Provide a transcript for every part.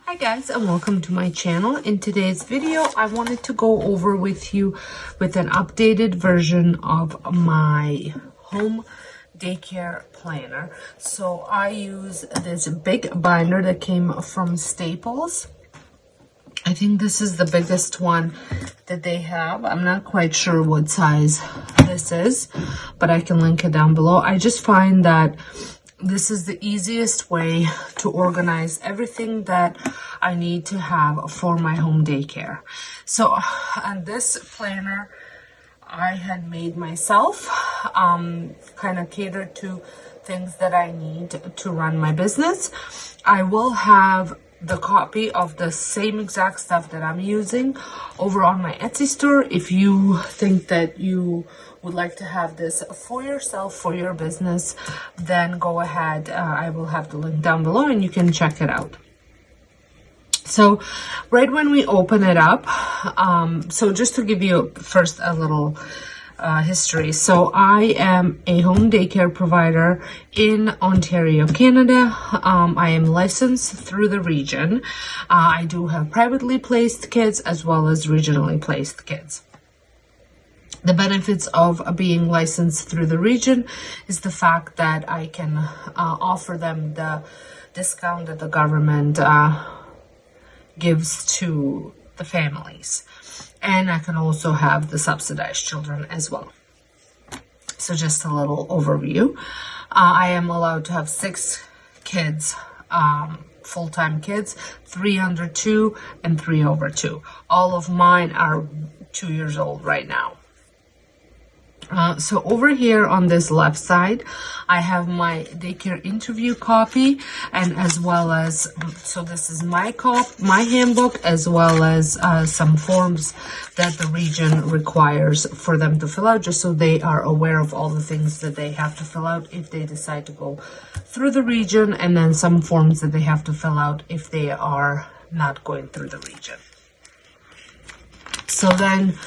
Hi guys, and welcome to my channel. In today's video, I wanted to go over with you with an updated version of my home daycare planner. So I use this big binder that came from Staples. I think this is the biggest one that they have. I'm not quite sure what size this is, but I can link it down below. I just find that this is the easiest way to organize everything that I need to have for my home daycare. So on this planner I had made myself, kind of catered to things that I need to run my business. I will have the copy of the same exact stuff that I'm using over on my Etsy store. If you think that you would like to have this for yourself, for your business, then go ahead. I will have the link down below and you can check it out. So right when we open it up, so just to give you first a little history. So I am a home daycare provider in Ontario, Canada. I am licensed through the region. I do have privately placed kids as well as regionally placed kids. The benefits of being licensed through the region is the fact that I can offer them the discount that the government gives to the families. And I can also have the subsidized children as well. So just a little overview. I am allowed to have 6 kids, full-time kids, 3 under 2 and 3 over 2. All of mine are 2 years old right now. So over here on this left side, I have my daycare interview copy, and as well as, so this is my handbook, as well as some forms that the region requires for them to fill out, just so they are aware of all the things that they have to fill out if they decide to go through the region, and then some forms that they have to fill out if they are not going through the region. So then,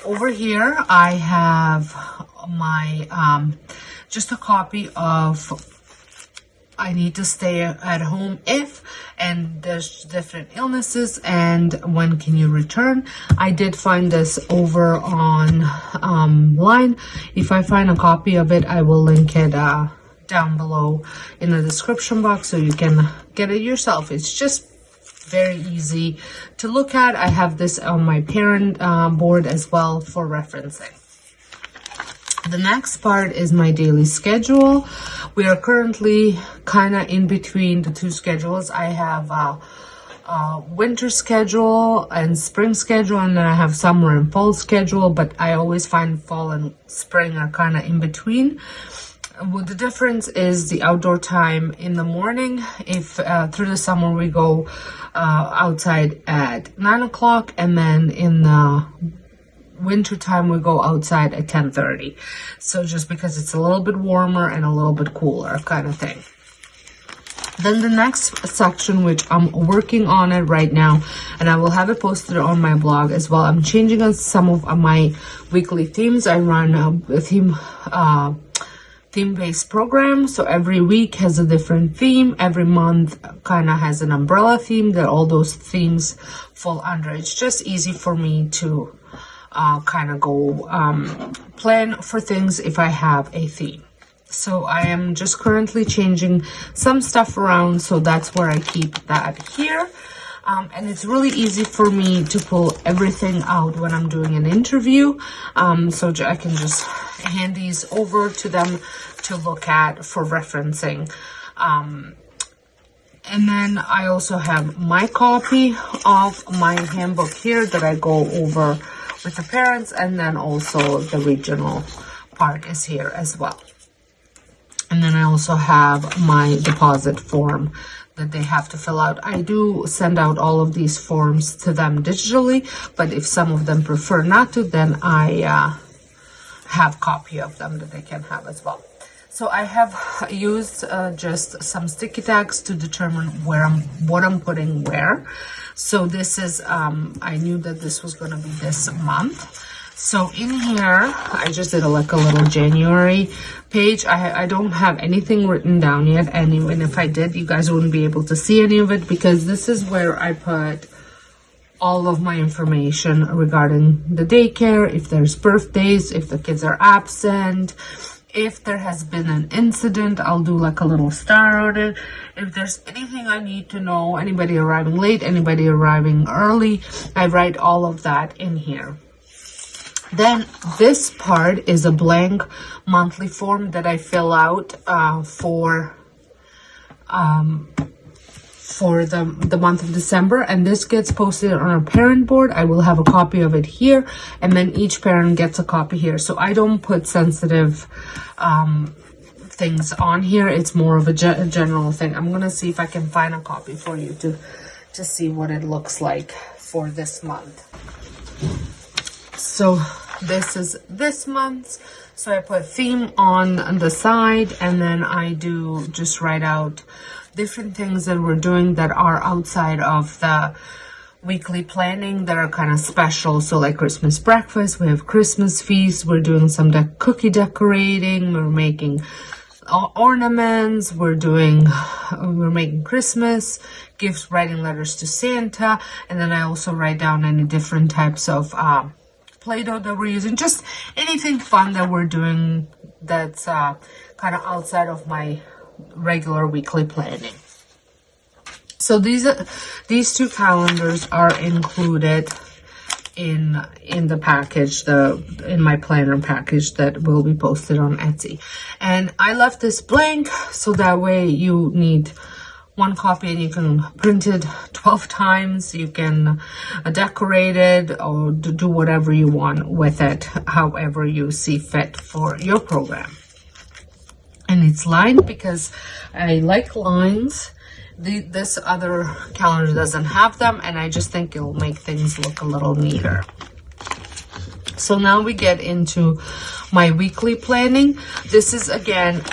over here, I have my, just a copy of, I need to stay at home if, and there's different illnesses, and when can you return. I did find this over on line. If I find a copy of it, I will link it down below in the description box so you can get it yourself. It's just very easy to look at. I have this on my parent board as well for referencing. The next part is my daily schedule. We are currently kind of in between the two schedules. I have a winter schedule and spring schedule, and then I have summer and fall schedule, but I always find fall and spring are kind of in between. Well, the difference is the outdoor time in the morning. If through the summer we go outside at 9 o'clock, and then in the winter time we go outside at 10:30. So just because it's a little bit warmer and a little bit cooler kind of thing. Then the next section, which I'm working on it right now, and I will have it posted on my blog as well. I'm changing on some of my weekly themes. I run a theme-based program, so every week has a different theme. Every month kind of has an umbrella theme that all those themes fall under. It's just easy for me to kind of go plan for things if I have a theme. So I am just currently changing some stuff around, so that's where I keep that here. And it's really easy for me to pull everything out when I'm doing an interview. So I can just hand these over to them to look at for referencing. And then I also have my copy of my handbook here that I go over with the parents, and then also the regional part is here as well. And then I also have my deposit form that they have to fill out. I do send out all of these forms to them digitally, but if some of them prefer not to, then I have copy of them that they can have as well. So I have used just some sticky tags to determine what I'm putting where. So this is, I knew that this was going to be this month. So in here, I just did like a little January page. I don't have anything written down yet, and even if I did, you guys wouldn't be able to see any of it, because this is where I put all of my information regarding the daycare, if there's birthdays, if the kids are absent, if there has been an incident, I'll do like a little star on it. If there's anything I need to know, anybody arriving late, anybody arriving early, I write all of that in here. Then this part is a blank monthly form that I fill out for the month of December, and this gets posted on a parent board. I will have a copy of it here, and then each parent gets a copy here. So I don't put sensitive things on here. It's more of a general thing. I'm gonna see if I can find a copy for you to see what it looks like for this month. So this is this month's. So I put theme on the side, and then I do just write out different things that we're doing that are outside of the weekly planning that are kind of special. So like Christmas breakfast, we have Christmas feast, we're doing some cookie decorating, we're making ornaments, we're making Christmas gifts, writing letters to Santa, and then I also write down any different types of Play-Doh that we're using, just anything fun that we're doing that's kind of outside of my regular weekly planning. So these two calendars are included in the package, in my planner package that will be posted on Etsy. And I left this blank so that way you need one copy and you can print it 12 times. You can decorate it or do whatever you want with it, however you see fit for your program. And it's lined because I like lines. This other calendar doesn't have them, and I just think it'll make things look a little neater. So now we get into my weekly planning. This is, again,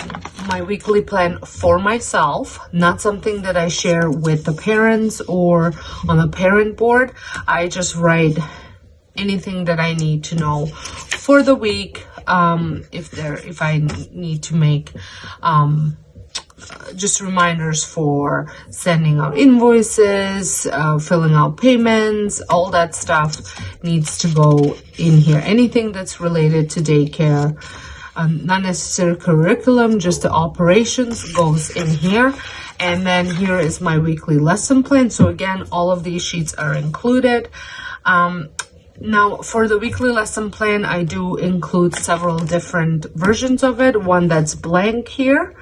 my weekly plan for myself, not something that I share with the parents or on the parent board. I just write anything that I need to know for the week. If I need to make just reminders for sending out invoices, filling out payments, all that stuff needs to go in here. Anything that's related to daycare, not necessarily curriculum, just the operations goes in here. And then here is my weekly lesson plan. So again, all of these sheets are included. Now, for the weekly lesson plan, I do include several different versions of it. One that's blank here.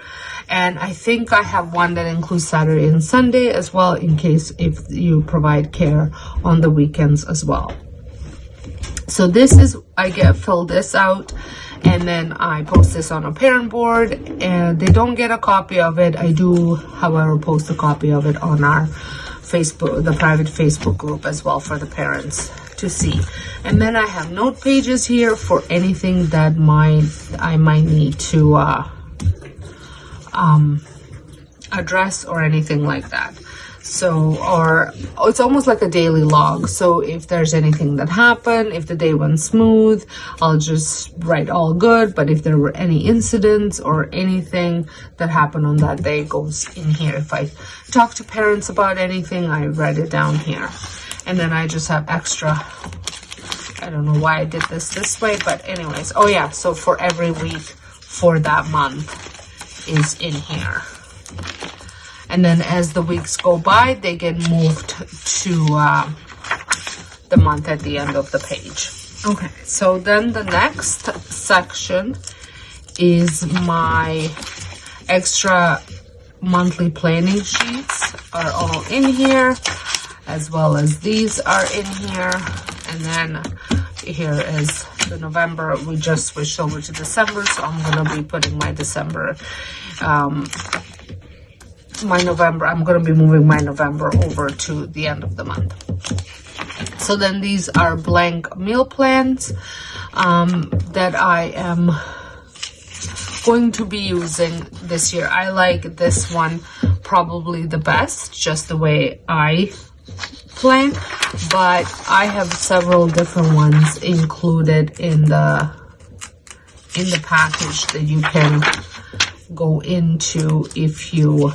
And I think I have one that includes Saturday and Sunday as well, in case if you provide care on the weekends as well. So this is, I fill this out, and then I post this on a parent board, and they don't get a copy of it. I do, however, post a copy of it on our Facebook, the private Facebook group as well, for the parents to see. And then I have note pages here for anything that I might need to address or anything like that. So, or it's almost like a daily log. So if there's anything that happened, if the day went smooth, I'll just write all good. But if there were any incidents or anything that happened on that day, goes in here. If I talk to parents about anything, I write it down here. And then I just have extra, I don't know why I did this way, but anyways. Oh yeah, so for every week for that month is in here. And then as the weeks go by, they get moved to the month at the end of the page. Okay, so then the next section is my extra monthly planning sheets are all in here, as well as these are in here. And then here is the November. We just switched over to December, so I'm gonna be putting my December, I'm going to be moving my November over to the end of the month. So then these are blank meal plans that I am going to be using this year. I like this one probably the best, just the way I plan. but I have several different ones included in the package that you can go into if you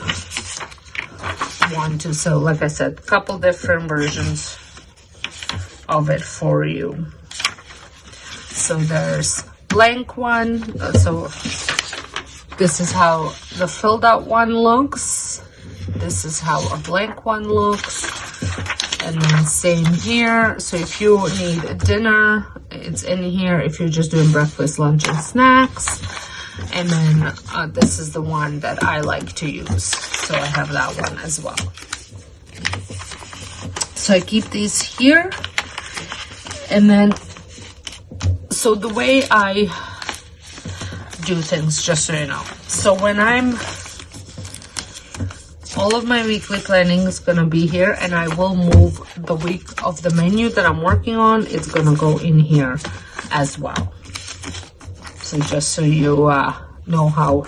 want to. So like I said, a couple different versions of it for you. So there's blank one. So this is how the filled out one looks. This is how a blank one looks. And then same here. So if you need dinner, it's in here. If you're just doing breakfast, lunch, and snacks. And then this is the one that I like to use. So I have that one as well. So I keep these here. And then, so the way I do things, just so you know. So when all of my weekly planning is going to be here, and I will move the week of the menu that I'm working on. It's going to go in here as well. So just so you know how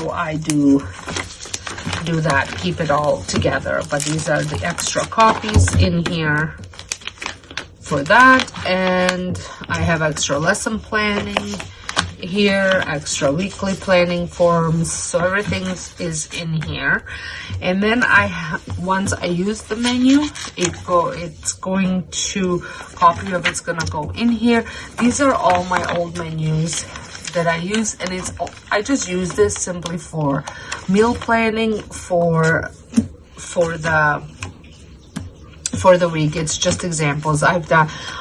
I do that, keep it all together. But these are the extra copies in here for that. And I have extra lesson planning here, extra weekly planning forms, so everything is in here. And then once I use the menu, it's going to copy of it's gonna go in here. These are all my old menus that I use, and I just use this simply for meal planning for the week. It's just examples. I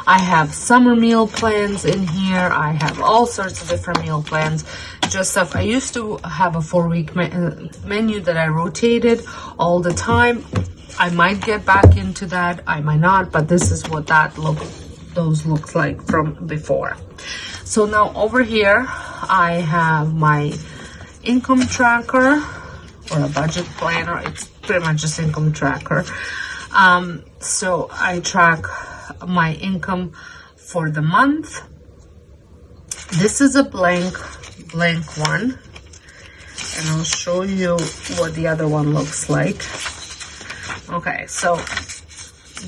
have summer meal plans in here. I have all sorts of different meal plans, just stuff. I used to have a 4-week menu that I rotated all the time. I might get back into that, I might not, but this is what those look like from before. So now over here I have my income tracker, or a budget planner. It's pretty much just income tracker. So I track my income for the month. This is a blank one, and I'll show you what the other one looks like. Okay, so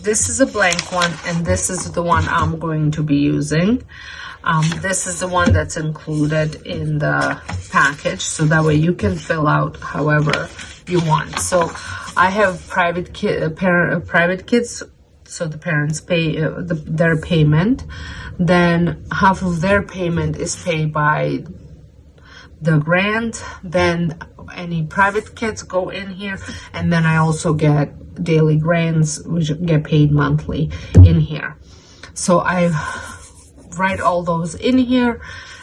this is a blank one, and this is the one I'm going to be using. This is the one that's included in the package, so that way you can fill out however you want. So I have private kids, so the parents pay their payment. Then half of their payment is paid by the grant. Then any private kids go in here, and then I also get daily grants, which get paid monthly in here. So I write all those in here,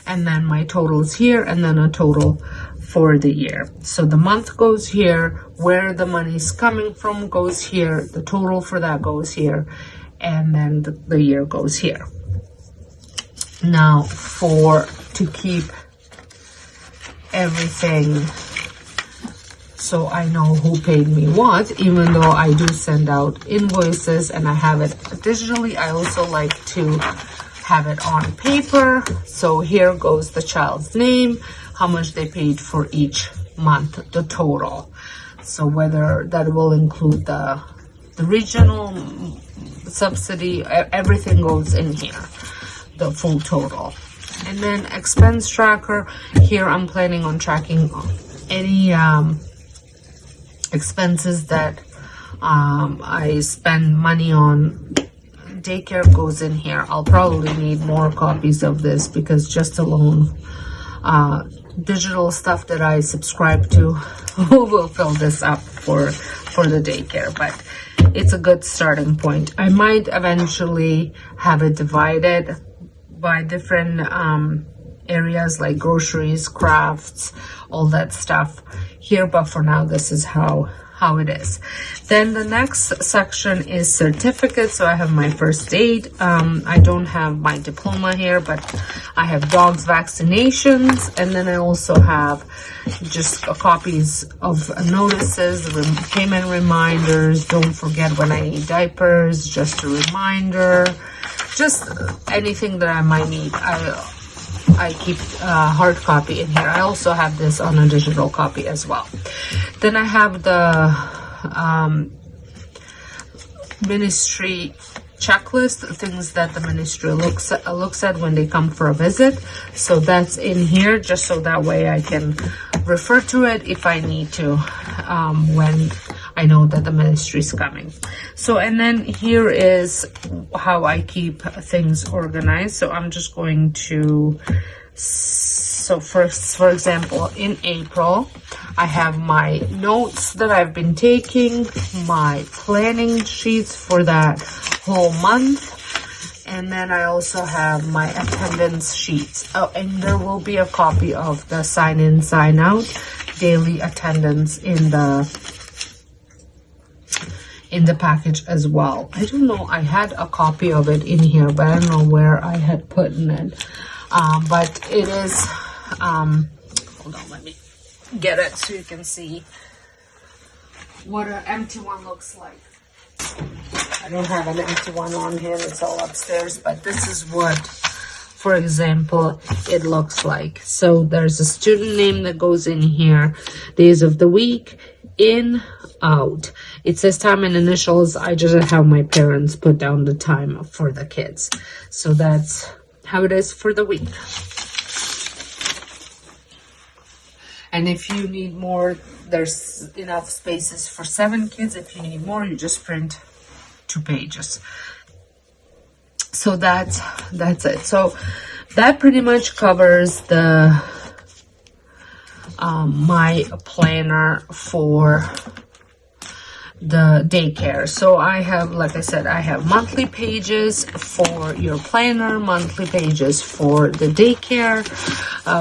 and then my totals here, and then a total for the year. So the month goes here, where the money's coming from goes here, the total for that goes here, and then the year goes here. Now to keep everything, so I know who paid me what, even though I do send out invoices and I have it digitally, I also like to have it on paper. So here goes the child's name, how much they paid for each month, the total. So whether that will include the regional subsidy, everything goes in here, the full total. And then expense tracker, here I'm planning on tracking any expenses that I spend money on. Daycare goes in here. I'll probably need more copies of this because just alone digital stuff that I subscribe to will fill this up for the daycare, but it's a good starting point. I might eventually have it divided by different areas like groceries, crafts, all that stuff here, but for now this is how it is. Then the next section is certificates. So I have my first aid. I don't have my diploma here, but I have dogs vaccinations, and then I also have just copies of notices, payment reminders, don't forget when I need diapers, just a reminder, just anything that I might need. I keep a hard copy in here. I also have this on a digital copy as well. Then I have the ministry checklist, things that the ministry looks at when they come for a visit. So that's in here, just so that way I can refer to it if I need to, when I know that the ministry is coming. So, and then here is how I keep things organized. So I'm just going to, so first, for example, in April, I have my notes that I've been taking, my planning sheets for that whole month, and then I also have my attendance sheets. Oh, and there will be a copy of the sign in, sign out daily attendance in the package as well. I don't know, I had a copy of it in here, but I don't know where I had put it. But it is, hold on, let me get it so you can see what an empty one looks like. I don't have an empty one on here, it's all upstairs, but this is what, for example, it looks like. So there's a student name that goes in here, days of the week, in, out. It says time and initials. I just have my parents put down the time for the kids. So that's how it is for the week. And if you need more, there's enough spaces for 7 kids. If you need more, you just print 2 pages. So that's it. So that pretty much covers the my planner for the daycare. So I have, like I said, I have monthly pages for your planner, monthly pages for the daycare,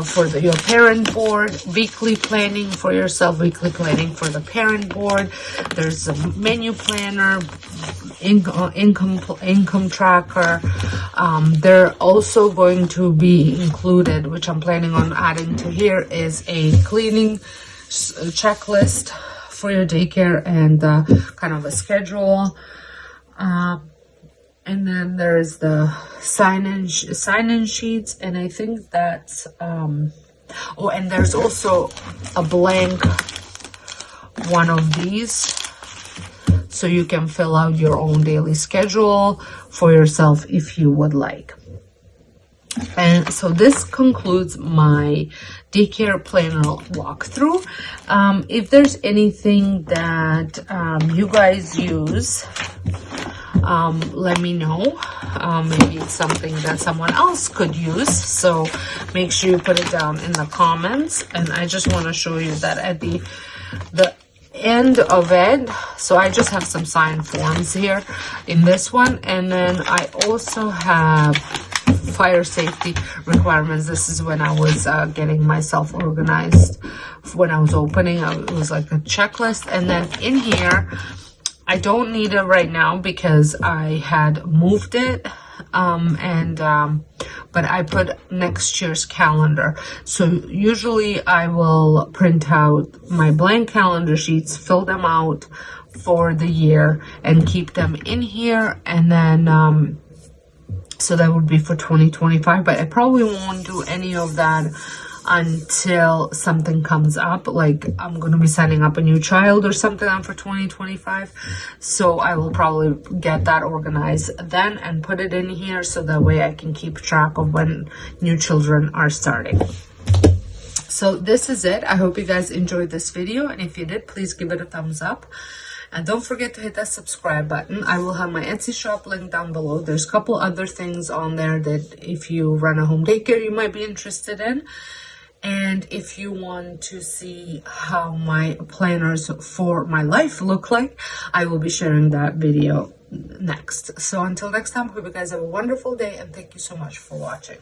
for your parent board, weekly planning for yourself, weekly planning for the parent board. There's a menu planner, income tracker. They're also going to be included, which I'm planning on adding to here, is a cleaning checklist for your daycare and kind of a schedule. And then there's the sign-in sheets, and I think that's oh, and there's also a blank one of these, so you can fill out your own daily schedule for yourself if you would like. And so this concludes my daycare planner walkthrough. If there's anything that you guys use, let me know. Maybe it's something that someone else could use, so make sure you put it down in the comments. And I just want to show you that at the end of it, so I just have some sign forms here in this one, and then I also have fire safety requirements. This is when I was getting myself organized. When I was opening, it was like a checklist. And then in here, I don't need it right now because I had moved it, but I put next year's calendar. So usually I will print out my blank calendar sheets, fill them out for the year, and keep them in here. And then so that would be for 2025, but I probably won't do any of that until something comes up, like I'm going to be signing up a new child or something for 2025. So I will probably get that organized then and put it in here, so that way I can keep track of when new children are starting. So this is it. I hope you guys enjoyed this video, and if you did, please give it a thumbs up. And don't forget to hit that subscribe button. I will have my Etsy shop link down below. There's a couple other things on there that if you run a home daycare, you might be interested in. And if you want to see how my planners for my life look like, I will be sharing that video next. So until next time, hope you guys have a wonderful day, and thank you so much for watching.